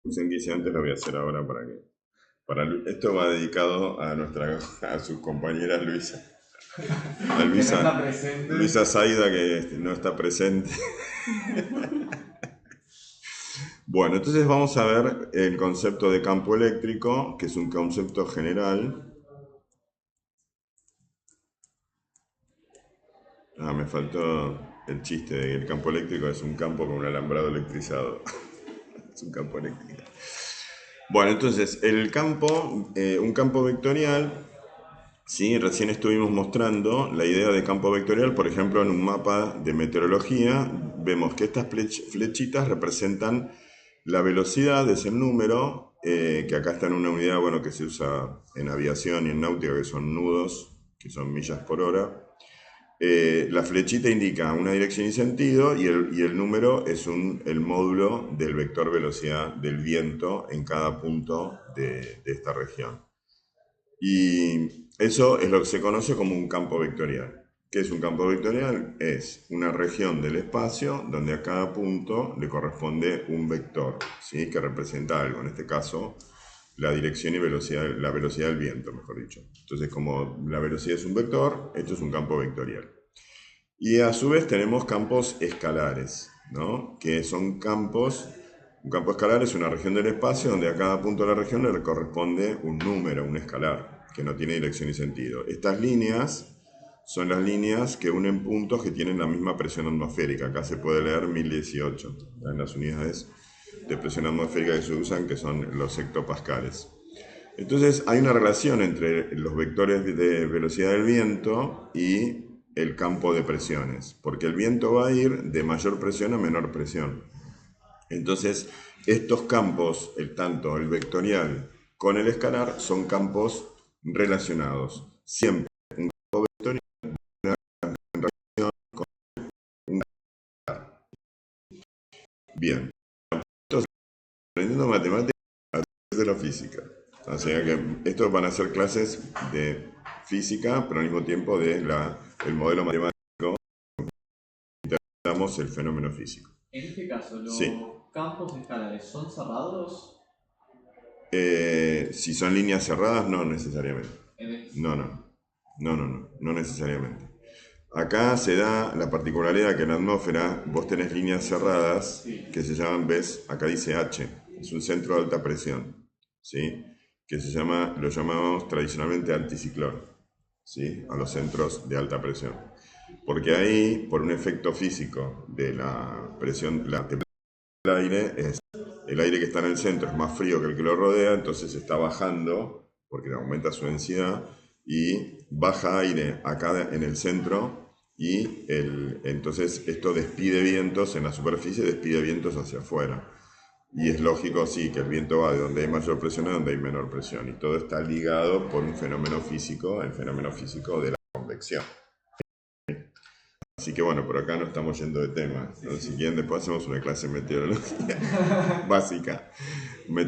función que hice antes la voy a hacer ahora esto va dedicado a a sus compañeras Luisa. A Que no Luisa, está presente. Luisa Zaida que no está presente. Bueno, entonces vamos a ver el concepto de campo eléctrico, que es un concepto general. Me faltó el chiste de que el campo eléctrico es un campo con un alambrado electrizado. Es un campo eléctrico. Bueno, entonces un campo vectorial. Sí, recién estuvimos mostrando la idea de campo vectorial, por ejemplo, en un mapa de meteorología, vemos que estas flechitas representan la velocidad, es el número, que acá está en una unidad, bueno, que se usa en aviación y en náutica, que son nudos, que son millas por hora. La flechita indica una dirección y sentido y el número es el módulo del vector velocidad del viento en cada punto de esta región. Y eso es lo que se conoce como un campo vectorial. ¿Qué es un campo vectorial? Es una región del espacio donde a cada punto le corresponde un vector, ¿sí? Que representa algo, en este caso la dirección y velocidad, la velocidad del viento, mejor dicho. Entonces, como la velocidad es un vector, esto es un campo vectorial. Y a su vez tenemos campos escalares, ¿no? Que son un campo escalar es una región del espacio donde a cada punto de la región le corresponde un número, un escalar, que no tiene dirección y sentido. Estas líneas son las líneas que unen puntos que tienen la misma presión atmosférica. Acá se puede leer 1018 en las unidades de presión atmosférica que se usan, que son los hectopascales. Entonces hay una relación entre los vectores de velocidad del viento y el campo de presiones, porque el viento va a ir de mayor presión a menor presión. Entonces, estos campos, tanto el vectorial con el escalar, son campos relacionados. Siempre vectorial con un escalar. Bien, entonces, aprendiendo matemáticas a través de la física. O sea que estos van a ser clases de física, pero al mismo tiempo el modelo matemático, damos el fenómeno físico. En este caso, Sí. ¿los campos escalares son cerrados? Si son líneas cerradas, no necesariamente. En- No, no. No necesariamente. Acá se da la particularidad que en la atmósfera vos tenés líneas cerradas Sí. que se llaman, ves, acá dice H, es un centro de alta presión, ¿sí? Que lo llamamos tradicionalmente anticiclón, ¿sí? A los centros de alta presión. Porque ahí, por un efecto físico de la presión, la temperatura del aire, el aire que está en el centro es más frío que el que lo rodea, entonces está bajando, porque aumenta su densidad, y baja aire acá en el centro, y entonces esto despide vientos en la superficie, despide vientos hacia afuera. Y es lógico, sí, que el viento va de donde hay mayor presión a donde hay menor presión, y todo está ligado por un fenómeno físico, el fenómeno físico de la convección. Así que bueno, por acá no estamos yendo de tema. ¿No? Si quieren, después hacemos una clase de meteorología básica.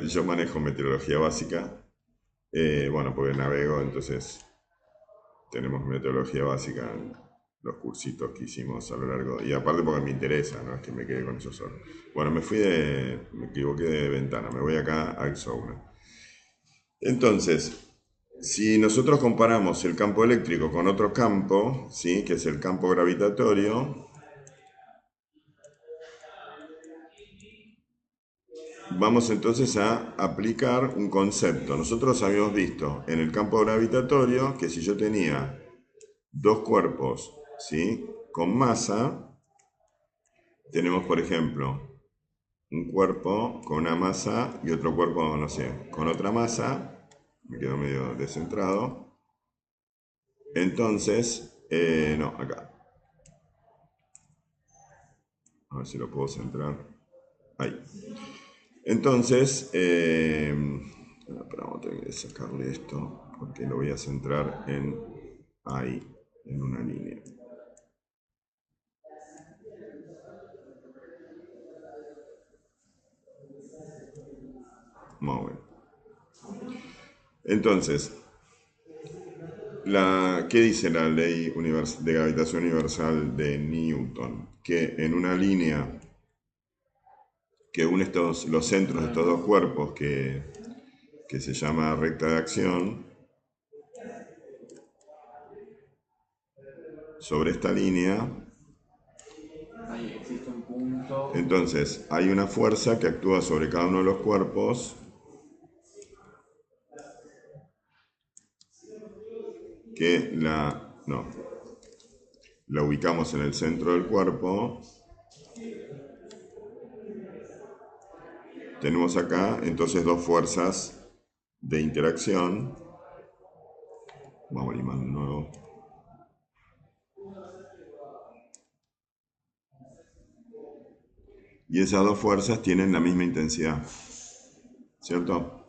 Yo manejo meteorología básica. Bueno, porque navego, entonces tenemos meteorología básica en los cursitos que hicimos a lo largo. Y aparte porque me interesa, no es que me quede con eso solo. Bueno, me equivoqué de ventana, me voy acá a Exouna. Entonces, si nosotros comparamos el campo eléctrico con otro campo, ¿sí? Que es el campo gravitatorio, vamos entonces a aplicar un concepto. Nosotros habíamos visto en el campo gravitatorio que si yo tenía dos cuerpos, ¿sí? Con masa, tenemos por ejemplo un cuerpo con una masa y otro cuerpo, no sé, con otra masa, me quedo medio descentrado. Entonces, no, acá, a ver si lo puedo centrar. Ahí. Entonces, pero vamos a tener que sacarle esto porque lo voy a centrar en ahí, en una línea. Más bueno. Entonces, ¿qué dice la ley de gravitación universal de Newton? Que en una línea que une los centros de estos dos cuerpos que se llama recta de acción sobre esta línea. Ahí existe un punto. Entonces hay una fuerza que actúa sobre cada uno de los cuerpos que la ubicamos en el centro del cuerpo. Tenemos acá entonces dos fuerzas de interacción. Vamos a limar de nuevo. Y esas dos fuerzas tienen la misma intensidad, ¿cierto?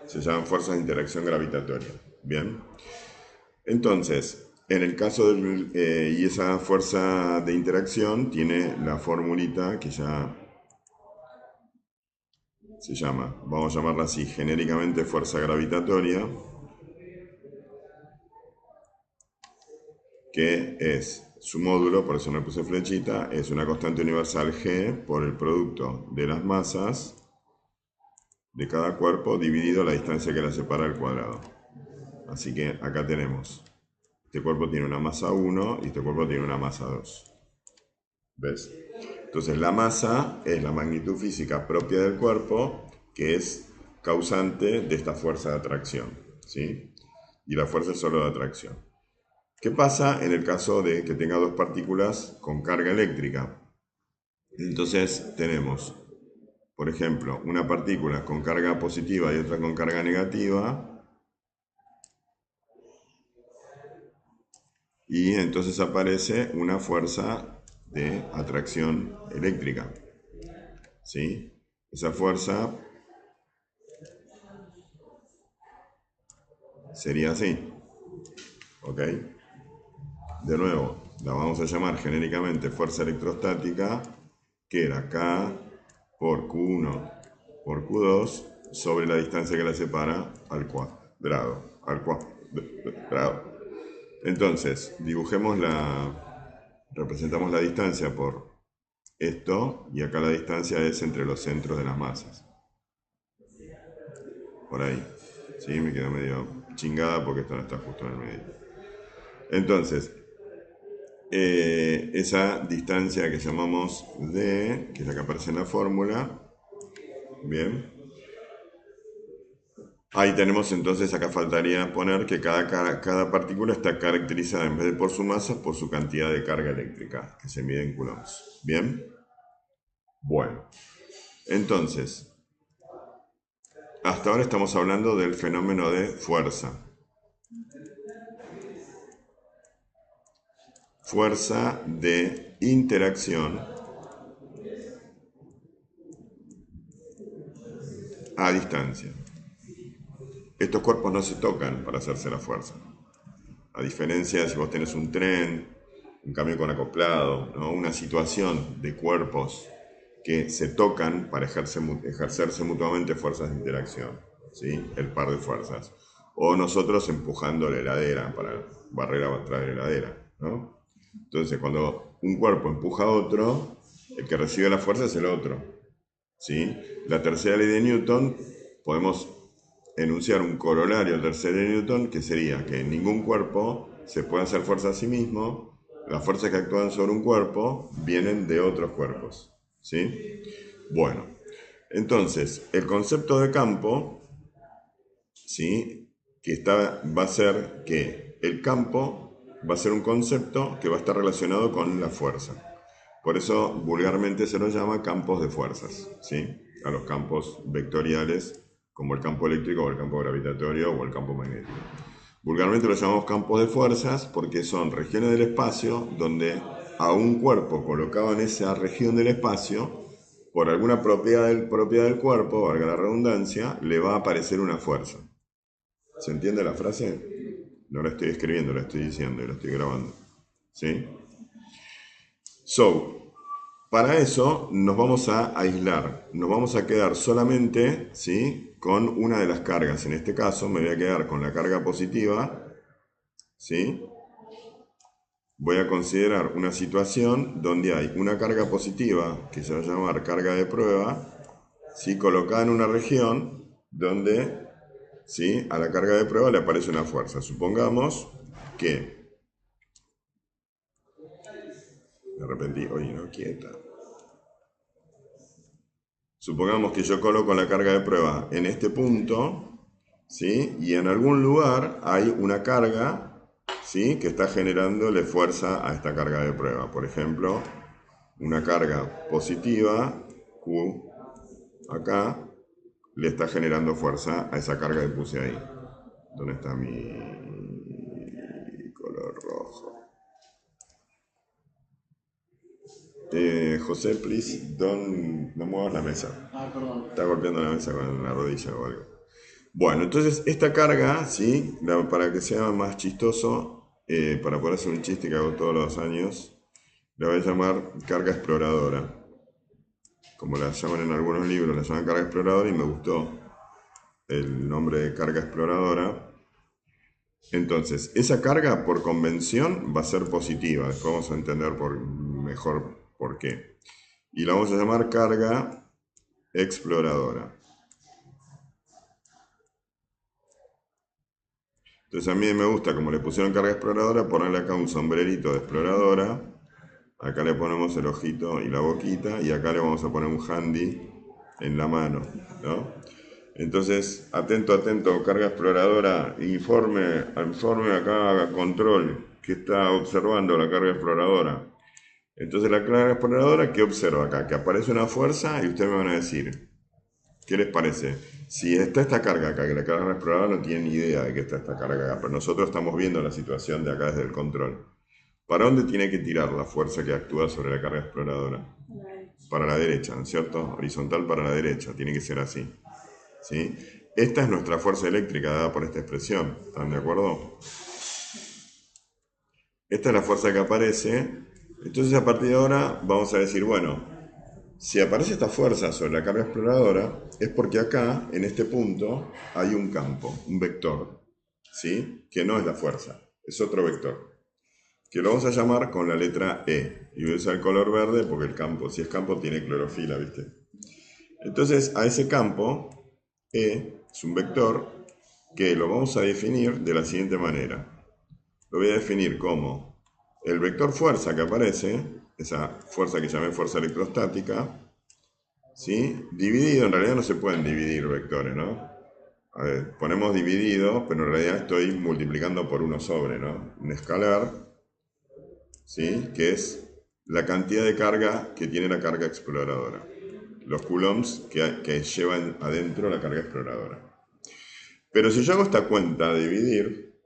Se llaman fuerzas de interacción gravitatoria. Bien. Entonces, en el caso y esa fuerza de interacción tiene la formulita que ya se llama, vamos a llamarla así, genéricamente fuerza gravitatoria, que es su módulo, por eso no puse flechita, es una constante universal G por el producto de las masas de cada cuerpo dividido la distancia que la separa al cuadrado. Así que acá tenemos, este cuerpo tiene una masa 1 y este cuerpo tiene una masa 2. ¿Ves? Entonces la masa es la magnitud física propia del cuerpo, que es causante de esta fuerza de atracción, ¿sí? Y la fuerza es solo de atracción. ¿Qué pasa en el caso de que tenga dos partículas con carga eléctrica? Entonces tenemos, por ejemplo, una partícula con carga positiva y otra con carga negativa, y entonces aparece una fuerza de atracción eléctrica, ¿sí? Esa fuerza sería así, ¿ok? De nuevo, la vamos a llamar genéricamente fuerza electrostática, que era K por Q1 por Q2 sobre la distancia que la separa al cuadrado. Entonces, representamos la distancia por esto, y acá la distancia es entre los centros de las masas. Por ahí. ¿Sí? Me quedo medio chingada porque esto no está justo en el medio. Entonces, esa distancia que llamamos D, que es la que aparece en la fórmula, bien. Ahí tenemos entonces, acá faltaría poner que cada partícula está caracterizada en vez de por su masa, por su cantidad de carga eléctrica, que se mide en coulombs. ¿Bien? Bueno, entonces, hasta ahora estamos hablando del fenómeno de fuerza. Fuerza de interacción a distancia. Estos cuerpos no se tocan para hacerse la fuerza. A diferencia de si vos tenés un tren, un camión con acoplado, ¿no? Una situación de cuerpos que se tocan para ejercerse mutuamente fuerzas de interacción, ¿sí? El par de fuerzas. O nosotros empujando la heladera para barrer atrás de la heladera, ¿no? Entonces, cuando un cuerpo empuja a otro, el que recibe la fuerza es el otro, ¿sí? La tercera ley de Newton, podemos enunciar un corolario al tercer de Newton, que sería que ningún cuerpo se puede hacer fuerza a sí mismo. Las fuerzas que actúan sobre un cuerpo vienen de otros cuerpos, ¿sí? Bueno, entonces, el concepto de campo, ¿sí? Va a ser que el campo va a ser un concepto que va a estar relacionado con la fuerza. Por eso vulgarmente se lo llama campos de fuerzas, ¿sí? A los campos vectoriales, como el campo eléctrico o el campo gravitatorio o el campo magnético. Vulgarmente lo llamamos campos de fuerzas porque son regiones del espacio donde a un cuerpo colocado en esa región del espacio, por alguna propiedad del cuerpo, valga la redundancia, le va a aparecer una fuerza. ¿Se entiende la frase? No la estoy escribiendo, la estoy diciendo y la estoy grabando. ¿Sí? Para eso nos vamos a aislar, nos vamos a quedar solamente, ¿sí?, con una de las cargas. En este caso me voy a quedar con la carga positiva, ¿sí? Voy a considerar una situación donde hay una carga positiva, que se va a llamar carga de prueba, ¿sí? Colocada en una región donde, ¿sí? A la carga de prueba le aparece una fuerza. Supongamos que, de repente, oye, no, quieta. Supongamos que yo coloco la carga de prueba en este punto, ¿sí? Y en algún lugar hay una carga, ¿sí? Que está generándole fuerza a esta carga de prueba. Por ejemplo, una carga positiva, Q, acá, le está generando fuerza a esa carga que puse ahí. ¿Dónde está mi color rojo? José, please, no muevas la mesa. Ah, perdón. Está golpeando la mesa con la rodilla o algo. Bueno, entonces esta carga, ¿sí? Para que sea más chistoso, para poder hacer un chiste que hago todos los años, la voy a llamar carga exploradora. Como la llaman en algunos libros, la llaman carga exploradora y me gustó el nombre de carga exploradora. Entonces, esa carga por convención va a ser positiva. Después vamos a entender mejor por qué. Y la vamos a llamar carga exploradora. Entonces a mí me gusta, como le pusieron carga exploradora, ponerle acá un sombrerito de exploradora. Acá le ponemos el ojito y la boquita. Y acá le vamos a poner un handy en la mano, ¿no? Entonces, atento, atento, carga exploradora, informe acá, control, que está observando la carga exploradora. Entonces la carga exploradora, ¿qué observa acá? Que aparece una fuerza y ustedes me van a decir, ¿qué les parece? Si está esta carga acá, que la carga exploradora no tiene ni idea de que está esta carga acá, pero nosotros estamos viendo la situación de acá desde el control. ¿Para dónde tiene que tirar la fuerza que actúa sobre la carga exploradora? Para la derecha, ¿no es cierto? Horizontal para la derecha, tiene que ser así. ¿Sí? Esta es nuestra fuerza eléctrica dada por esta expresión, ¿están de acuerdo? Esta es la fuerza que aparece. Entonces a partir de ahora vamos a decir, bueno, si aparece esta fuerza sobre la carga exploradora, es porque acá, en este punto, hay un campo, un vector, ¿sí? Que no es la fuerza, es otro vector, que lo vamos a llamar con la letra E. Y voy a usar el color verde porque el campo, si es campo, tiene clorofila, ¿viste? Entonces, a ese campo, E es un vector que lo vamos a definir de la siguiente manera. Lo voy a definir como el vector fuerza que aparece, esa fuerza que llamé fuerza electrostática, ¿sí? Dividido, en realidad no se pueden dividir vectores, ¿no? A ver, ponemos dividido, pero en realidad estoy multiplicando por 1 sobre, ¿no? Un escalar, ¿sí? Que es la cantidad de carga que tiene la carga exploradora. Los coulombs que llevan adentro la carga exploradora. Pero si yo hago esta cuenta de dividir,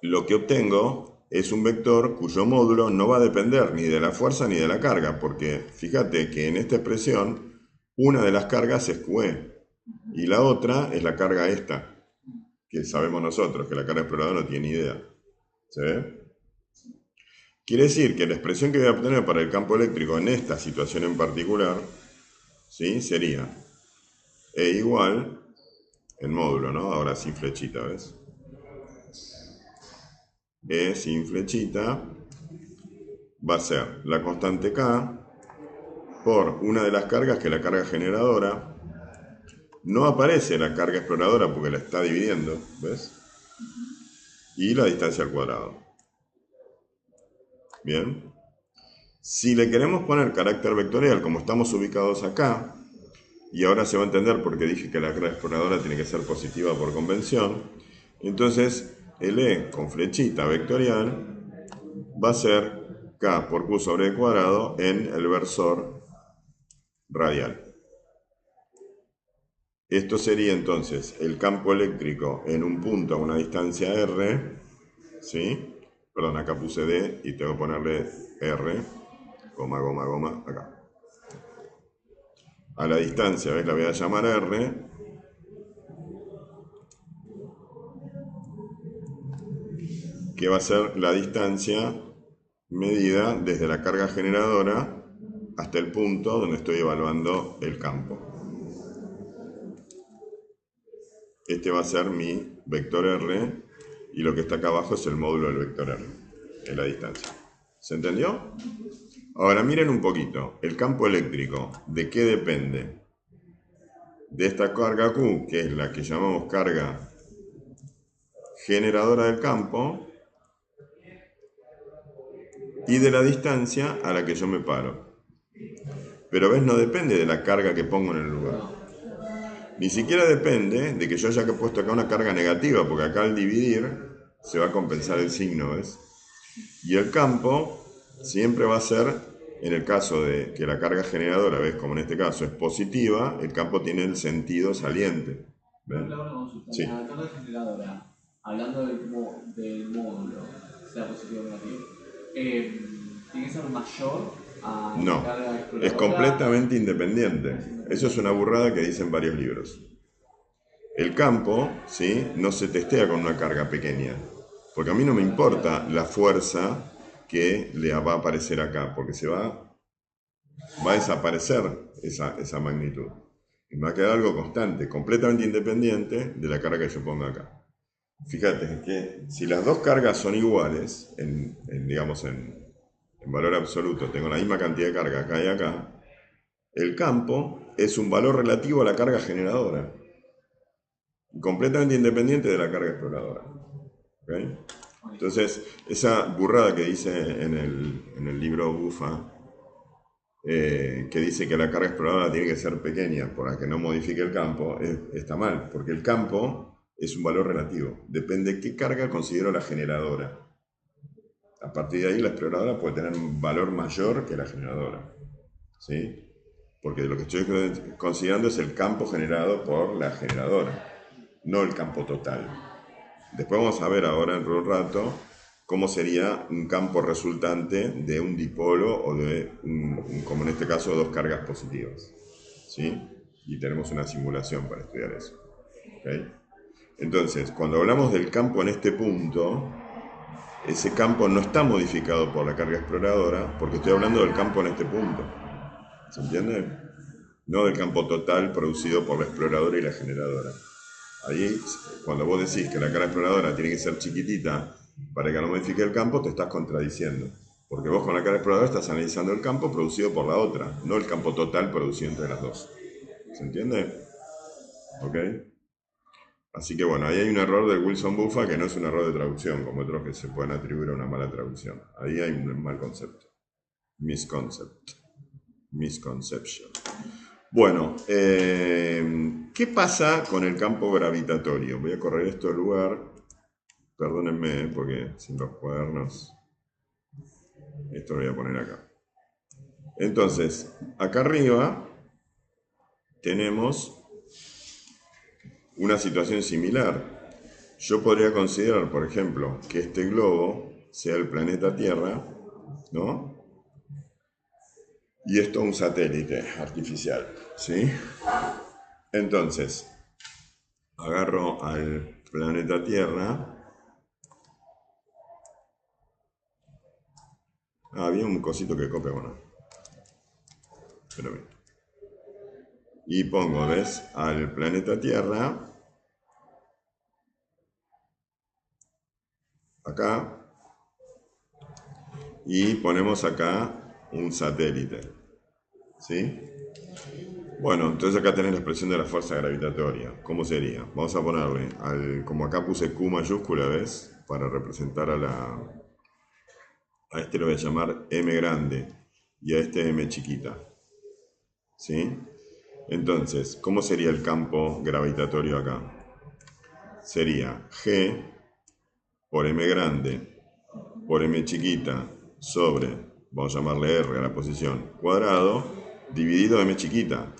lo que obtengo es un vector cuyo módulo no va a depender ni de la fuerza ni de la carga, porque fíjate que en esta expresión una de las cargas es QE y la otra es la carga esta, que sabemos nosotros que la carga exploradora no tiene idea. ¿Se ve? Quiere decir que la expresión que voy a obtener para el campo eléctrico en esta situación en particular, ¿sí? Sería E igual, el módulo, ¿no? Ahora sin flechita, ¿ves? E sin flechita va a ser la constante K por una de las cargas que es la carga generadora. No aparece la carga exploradora porque la está dividiendo, ¿ves? Y la distancia al cuadrado. Bien. Si le queremos poner carácter vectorial, como estamos ubicados acá, y ahora se va a entender por qué dije que la carga exploradora tiene que ser positiva por convención, entonces el E con flechita vectorial va a ser K por Q sobre E cuadrado en el versor radial. Esto sería entonces el campo eléctrico en un punto a una distancia R, ¿sí? Perdón, acá puse D y tengo que ponerle R, goma, goma, goma, acá. A la distancia, ¿ves? La voy a llamar R. Que va a ser la distancia medida desde la carga generadora hasta el punto donde estoy evaluando el campo. Este va a ser mi vector R y lo que está acá abajo es el módulo del vector R, es la distancia. ¿Se entendió? Ahora miren un poquito, el campo eléctrico, ¿de qué depende? de esta carga Q, que es la que llamamos carga generadora del campo, y de la distancia a la que yo me paro. Pero ves, no depende de la carga que pongo en el lugar. Ni siquiera depende de que yo haya puesto acá una carga negativa, porque acá al dividir se va a compensar el signo, ¿ves? Y el campo siempre va a ser, en el caso de que la carga generadora, ¿ves? Como en este caso es positiva, el campo tiene el sentido saliente. ¿Ven? Sí. La carga generadora, hablando del módulo, sea positivo o negativo, ¿tiene que ser mayor a la carga exploradora? Es completamente independiente. Eso es una burrada que dicen varios libros. El campo, ¿sí?, no se testea con una carga pequeña, porque a mí no me importa la fuerza que le va a aparecer acá, porque va a desaparecer esa magnitud. Y me va a quedar algo constante, completamente independiente de la carga que yo ponga acá. Fíjate que si las dos cargas son iguales, digamos en valor absoluto, tengo la misma cantidad de carga acá y acá, el campo es un valor relativo a la carga generadora, completamente independiente de la carga exploradora. ¿Okay? Entonces, esa burrada que dice en el libro Bufa, que dice que la carga exploradora tiene que ser pequeña para que no modifique el campo, está mal, porque el campo es un valor relativo. Depende de qué carga considero la generadora. A partir de ahí la exploradora puede tener un valor mayor que la generadora. ¿Sí? Porque lo que estoy considerando es el campo generado por la generadora, no el campo total. Después vamos a ver ahora en un rato cómo sería un campo resultante de un dipolo o de, como en este caso, dos cargas positivas. ¿Sí? Y tenemos una simulación para estudiar eso. ¿Okay? Entonces, cuando hablamos del campo en este punto, ese campo no está modificado por la carga exploradora, porque estoy hablando del campo en este punto. ¿Se entiende? No del campo total producido por la exploradora y la generadora. Ahí, cuando vos decís que la carga exploradora tiene que ser chiquitita para que no modifique el campo, te estás contradiciendo. Porque vos con la carga exploradora estás analizando el campo producido por la otra, no el campo total producido entre las dos. ¿Se entiende? ¿Ok? Así que bueno, ahí hay un error del Wilson-Buffa que no es un error de traducción, como otros que se pueden atribuir a una mala traducción. Ahí hay un mal concepto. Misconception. Bueno, ¿qué pasa con el campo gravitatorio? Voy a correr esto del lugar. Perdónenme, porque sin los cuadernos, esto lo voy a poner acá. Entonces, acá arriba tenemos una situación similar. Yo podría considerar, por ejemplo, que este globo sea el planeta Tierra, ¿no? Y esto un satélite artificial, ¿sí? Entonces, agarro al planeta Tierra. Había un cosito que copia, bueno. Pero bien. Y pongo, ¿ves? Al planeta Tierra. Acá. Y ponemos acá un satélite. ¿Sí? Bueno, entonces acá tenés la expresión de la fuerza gravitatoria. ¿Cómo sería? Vamos a ponerle, como acá puse Q mayúscula, ¿ves? Para representar a este lo voy a llamar M grande y a este M chiquita. ¿Sí? Entonces, ¿cómo sería el campo gravitatorio acá? Sería G por M grande por M chiquita sobre, vamos a llamarle R a la posición, cuadrado, dividido M chiquita.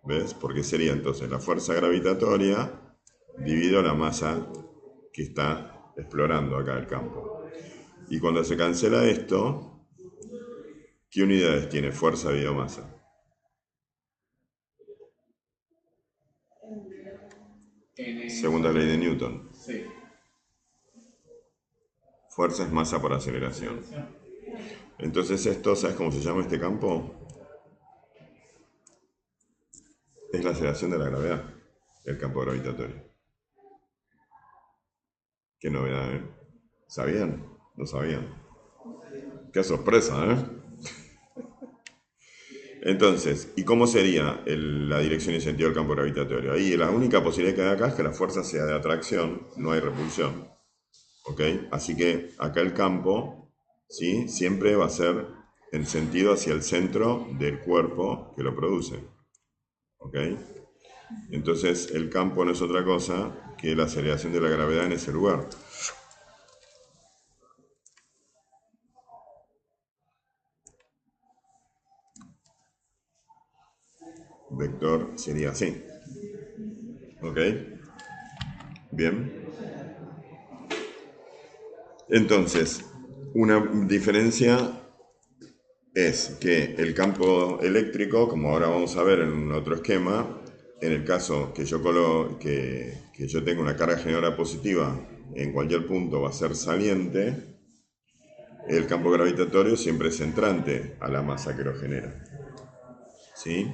¿Ves? Porque sería entonces la fuerza gravitatoria dividido la masa que está explorando acá el campo. Y cuando se cancela esto, ¿qué unidades tiene fuerza dividido masa? Segunda ley de Newton. Sí. Fuerza es masa por aceleración. Entonces esto, ¿sabes cómo se llama este campo? Es la aceleración de la gravedad, el campo gravitatorio. Qué novedad, ¿eh? ¿Sabían? No sabían. Qué sorpresa, ¿eh? Entonces, ¿y cómo sería la dirección y sentido del campo gravitatorio? Ahí la única posibilidad que hay acá es que la fuerza sea de atracción, no hay repulsión. ¿Ok? Así que acá el campo, ¿sí? Siempre va a ser en sentido hacia el centro del cuerpo que lo produce. ¿Ok? Entonces el campo no es otra cosa que la aceleración de la gravedad en ese lugar. Vector sería así. ¿Ok? Bien. Entonces, una diferencia es que el campo eléctrico, como ahora vamos a ver en otro esquema, en el caso que que yo tenga una carga generadora positiva en cualquier punto va a ser saliente, el campo gravitatorio siempre es entrante a la masa que lo genera. ¿Sí?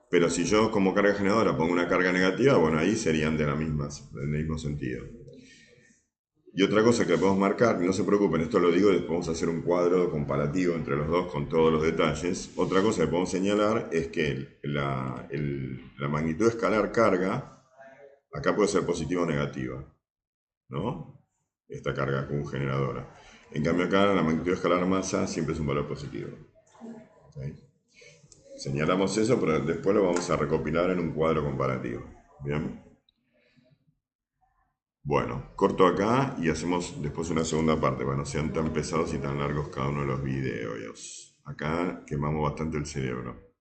Pero si yo como carga generadora pongo una carga negativa, bueno, ahí serían de la misma, del mismo sentido. Y otra cosa que podemos marcar, no se preocupen, esto lo digo, después vamos a hacer un cuadro comparativo entre los dos con todos los detalles. Otra cosa que podemos señalar es que la magnitud escalar carga, acá puede ser positiva o negativa, ¿no? Esta carga con generadora. En cambio acá la magnitud escalar masa siempre es un valor positivo. ¿Okay? Señalamos eso, pero después lo vamos a recopilar en un cuadro comparativo. ¿Bien? Bueno, corto acá y hacemos después una segunda parte, para no sean tan pesados y tan largos cada uno de los videos. Acá quemamos bastante el cerebro.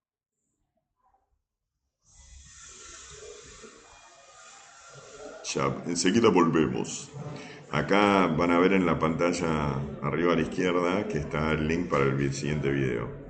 Ya, enseguida volvemos. Acá van a ver en la pantalla arriba a la izquierda que está el link para el siguiente video.